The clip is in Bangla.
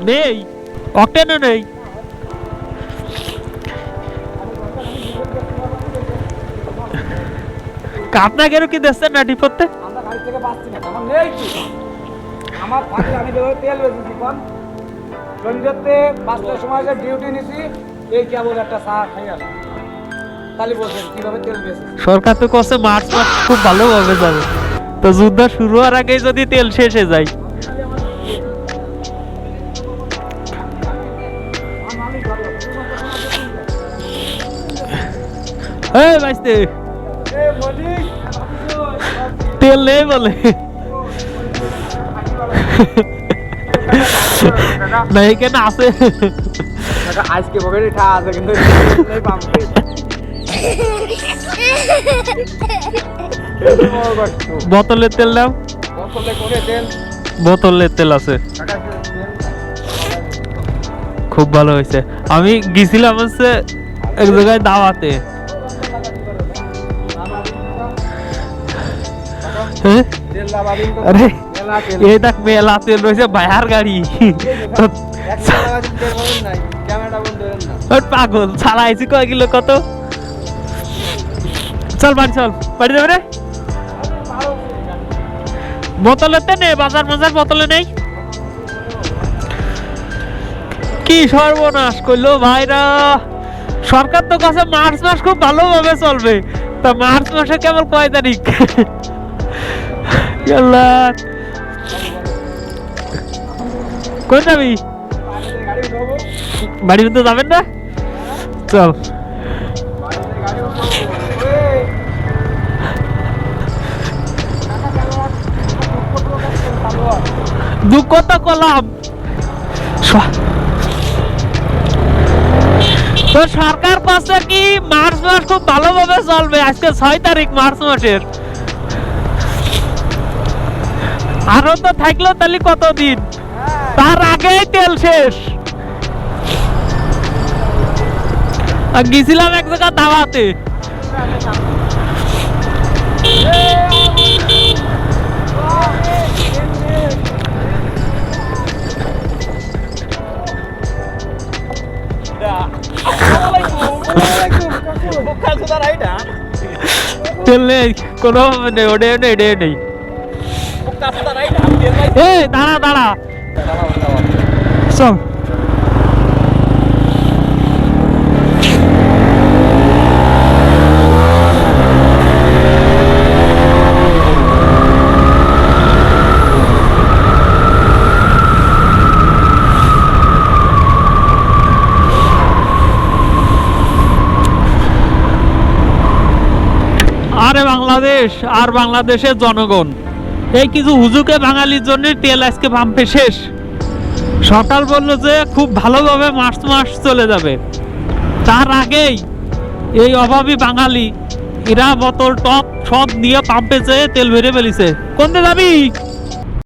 নেই, অকটেনও নেই। আপনাকে কি দিচ্ছেন না ডিপোতে? আমরা গাড়ি থেকে বাঁচছি না, আমার নেই কি আমার থাকলে আমি যেভাবে তেল বেঁচেছি কোন সন্ধ্যেতে 5টার সময় যে ডিউটি নিছি, এই কেবল একটা চা খাই গেলাম। তাহলে বলছেন কিভাবে তেল বেঁচেছি। সরকার তো করছে মার্চ মাস খুব ভালোভাবে যাবে, তো যুদ্ধ শুরু হওয়ার আগে যদি তেল শেষ হয়ে যায়। এই বাইস্তে তেল নেই বলে না, এখানে আছে আজকে পকেটে ঠা আছে কিন্তু নেই পাম্পে। বোতলের তেল দাও, বছরে করে তেল বোতলের তেল আছে, খুব ভালো হয়েছে। আমি গেছিলাম হচ্ছে এক জায়গায় দাওয়াতে, আরে এই দেখ মেলা তেল রয়েছে, বায়ার গাড়ি পাগল চালাইছি কয় কিলো কত। চল বাড়ি, চল বাড়ি যাবে রে। বোতলেতে নেই, বাজার মাজার বোতলে নেই। কি সর্বনাশ করলো ভাইরা, সরকার তো কাছে মার্চ মাস খুব ভালোভাবে চলবে, তা মার্চ মাসে কেবল কয় তারিখ? কই যাবি? বাড়ির তো যাবেন না, চল। দুঃখ তো করলাম, তো সরকার কাছে কি মার্চ মাস খুব ভালোভাবে চলবে। আজকে 6 তারিখ মার্চ মাসের, আরো তো থাকলো তাহলে কতদিন, তার আগেই তেল শেষ। গেছিলাম এক জায়গা দাওয়াতে, তেল নেই কোনো, ওডে নেই, ডে নেই। এই দাঁড়া দাঁড়া, চল। আরে বাংলাদেশ আর বাংলাদেশের জনগণ, এই কিছু হুজুকে বাঙালির জন্য তেল আজকে পাম্পে শেষ। সরকার বললো যে খুব ভালোভাবে মার্চ মাস চলে যাবে, তার আগেই এই অভাবী বাঙালি এরা বোতল টপ সব নিয়ে পাম্পে যেয়ে তেল ভরে ফেলিছে। কোনতে যাবি?